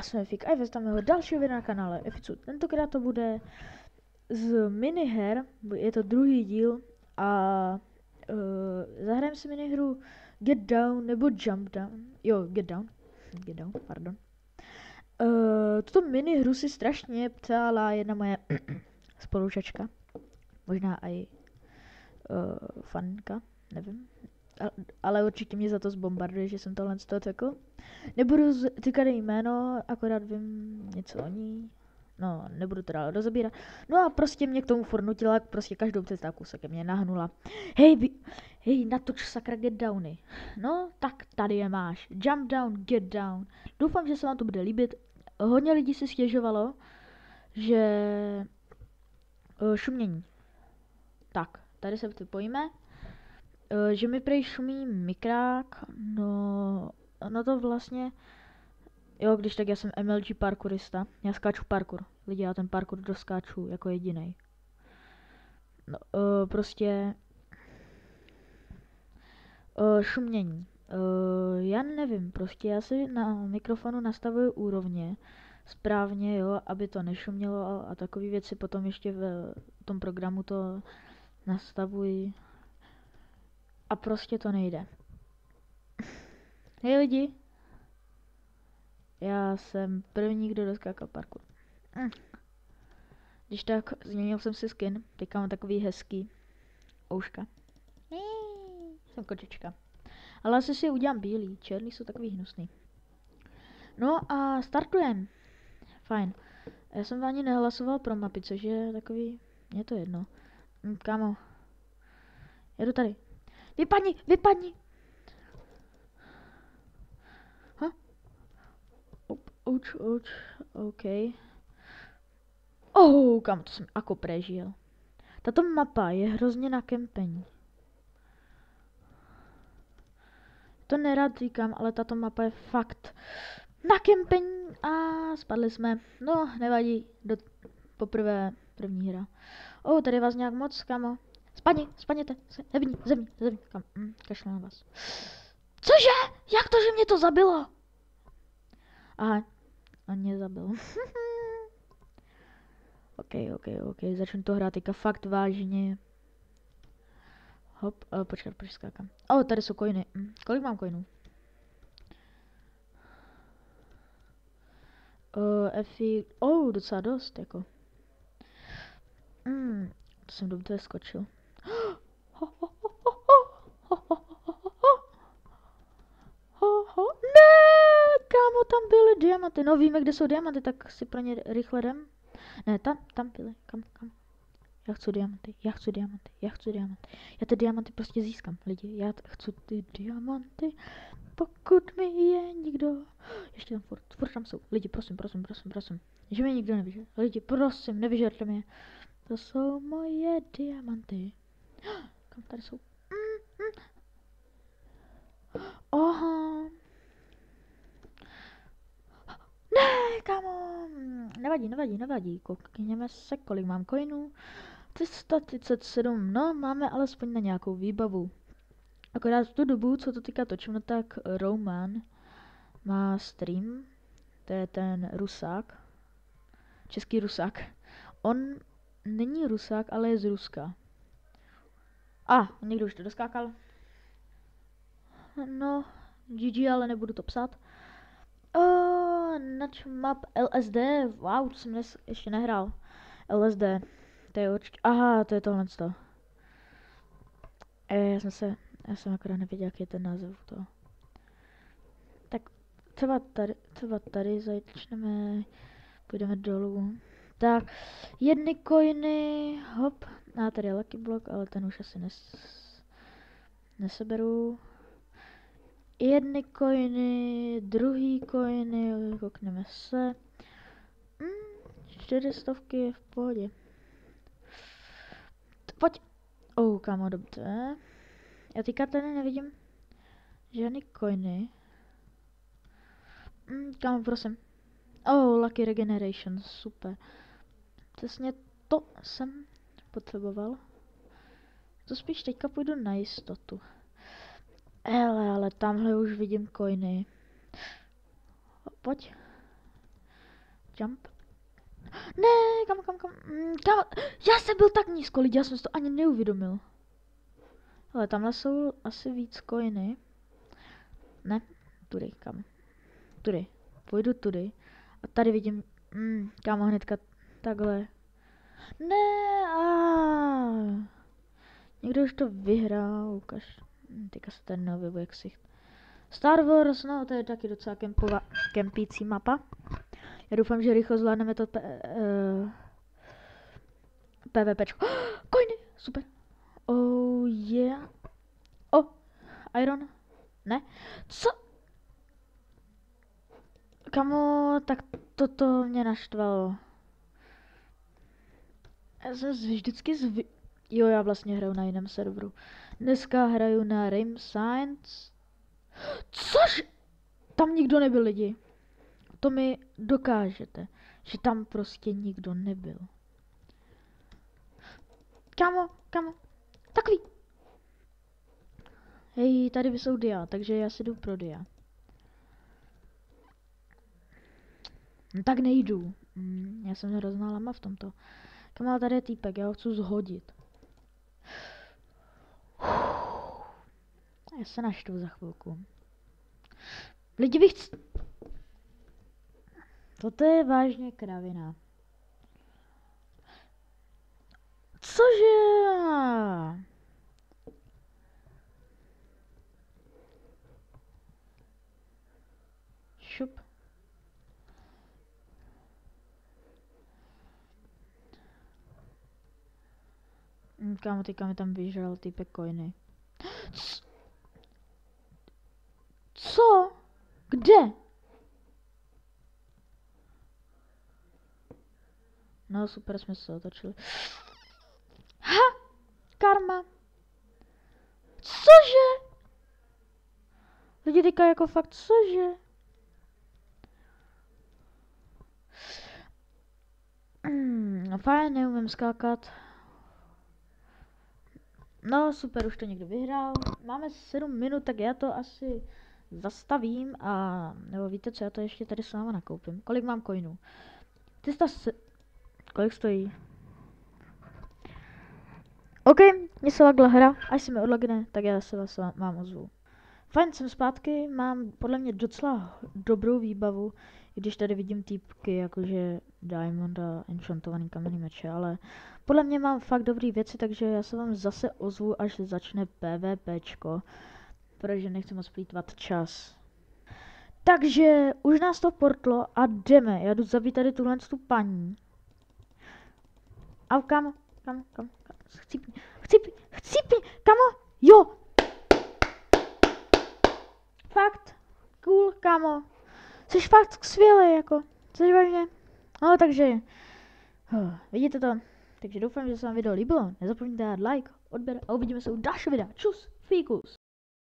jsme Efik a vezmeme ho dalšího videa na kanále Eficu. Tentokrát to bude z miniher, je to druhý díl a zahrajeme si minihru Get Down nebo Jump Down. Jo, Get Down, pardon. Tuto minihru si strašně ptala jedna moje spolužačka, možná i fanka, nevím. Ale určitě mě za to zbombarduje, že jsem tohle z toho řekl. Nebudu říkat jméno, akorát vím něco o ní. No, nebudu to dál rozebírat. No a prostě mě k tomu furt nutila, prostě každou přestávku se ke mně nahnula. Hej, natoč sakra Get Downy. No, tak tady je máš. Jump Down, Get Down. Doufám, že se vám to bude líbit. Hodně lidí si stěžovalo, že šumění. Tak, tady se připojíme. Že mi prej šumí mikrák, no to vlastně, jo, když tak já jsem MLG parkourista, já skáču parkour, lidi, já ten parkour doskáču jako jedinej. No, prostě, šumění, já nevím, prostě já si na mikrofonu nastavuju úrovně, správně, jo, aby to nešumělo a takové věci, potom ještě v tom programu to nastavuji. A prostě to nejde. Hej lidi, já jsem první, kdo doskákal parkour. Když tak, změnil jsem si skin, teďka mám takový hezký ouška. Jsem kočička. Ale asi si udělám bílý, černý jsou takový hnusný. No a startujem. Fajn. Já jsem ani nehlasoval pro mapy, což je takový, je to jedno. Kámo. Jedu tady. Vypadni! Ouch, OK. Kam to jsem jako prežil. Tato mapa je hrozně na kempení. To nerad říkám, ale tato mapa je fakt na kempení a spadli jsme. No, nevadí, poprvé první hra. Tady vás nějak moc, kamo. Spadněte, zemí, kam, kašlu na vás. Cože? Jak to, že mě to zabilo? Aha, on mě zabil. OK, začnu to hrát teďka fakt vážně. Hop, počkat, proč skákám. Tady jsou coiny. Kolik mám coinů? Efi, docela dost, jako. To jsem dobře skočil. Ne, kámo, tam byly diamanty. No víme, kde jsou diamanty, tak si pro ně rychle jdem. Ne, tam byly, kam. Já chci diamanty. Já ty diamanty prostě získám, lidi. Já chci ty diamanty, pokud mi je nikdo. Ještě tam furt tam jsou. Lidi, prosím. Že mi nikdo nevyžer. Lidi, prosím, nevyžerte mě. To jsou moje diamanty. Kam tady jsou? Aha. Ne, kámo. Nevadí. Koukněme se, kolik mám coinů. 337, no, máme alespoň na nějakou výbavu. Akorát v tu dobu, co to teďka točím, no tak Roman má stream. To je ten Rusák. Český Rusák. On není Rusák, ale je z Ruska. Někdo už to doskákal. No, GG, ale nebudu to psát. Notch map LSD, wow, to jsem dnes ještě nehrál. LSD, to je určitě, to je tohle z toho. Já jsem akorát nevěděl, jaký je ten název toho. Tak třeba tady začneme, půjdeme dolů. Tak, jedny coiny, hop, tady je Lucky Block, ale ten už asi neseberu. Jedny coiny, druhý coiny, koukneme se. 400 je v pohodě. Pojď. Kámo, dobře. Já teďka tady nevidím žádný coiny. Kámo, prosím. Lucky Regeneration, super. Přesně to jsem potřeboval. To spíš teďka půjdu na jistotu. Ale tamhle už vidím coiny. Pojď. Jump. Ne, kam. Já jsem byl tak nízko, lidi, já jsem si to ani neuvědomil. Ale tamhle jsou asi víc coiny. Ne, tudy, kam? Tudy. Půjdu tudy. A tady vidím, kámo, hnedka takhle. Ne, někdo už to vyhrál, ukaž. Teďka se tady neobjevuje ksicht. Star Wars, no to je taky docela kempící mapa. Já doufám, že rychle zvládneme to PvPčko. Coiny, super. Oh yeah. Oh, Iron. Ne? Co? Kamo, tak toto mě naštvalo. Já jsem vždycky Jo, já vlastně hraju na jiném serveru. Dneska hraju na Rim Science. Což? Tam nikdo nebyl, lidi. To mi dokážete, že tam prostě nikdo nebyl. Kamo, takový. Hej, tady jsou dia, takže já si jdu pro dia. No tak nejdu. Já jsem hrozná lama v tomto. Kamo, tady je týpek, já ho chci zhodit. Já se naštvu za chvilku. Lidi, bych... Toto je vážně kravina. Cože? Šup. Kámo, teďka mi tam vyžral týpek coiny. Co? Kde? No super, jsme se otočili. Ha! Karma! Cože? Lidi teďka jako fakt, cože? No fajn, neumím skákat. No super, už to někdo vyhrál. Máme 7 minut, tak já to asi zastavím a... Nebo víte co, já to ještě tady s váma nakoupím. Kolik mám coinů? 300 Kolik stojí? OK, mně se lagla hra, až se mi odlagne, tak já se vás vám ozvu. Fajn, jsem zpátky, mám podle mě docela dobrou výbavu, i když tady vidím týpky, jakože Diamond a enchantovaný kamenný meče, ale podle mě mám fakt dobrý věci, takže já se vám zase ozvu, až začne PvPčko, protože nechci moc plýtvat čas. Takže už nás to portlo a jdeme, já jdu zabít tady tuhle paní. A kam? Chcípni, kamo, jo! Fakt, cool, kamo. Jsi fakt skvělý, jako, jsi vážně. No, takže, vidíte to. Takže doufám, že se vám video líbilo. Nezapomeňte dát like, odběr a uvidíme se u dalšího videa. Čus, fíkus.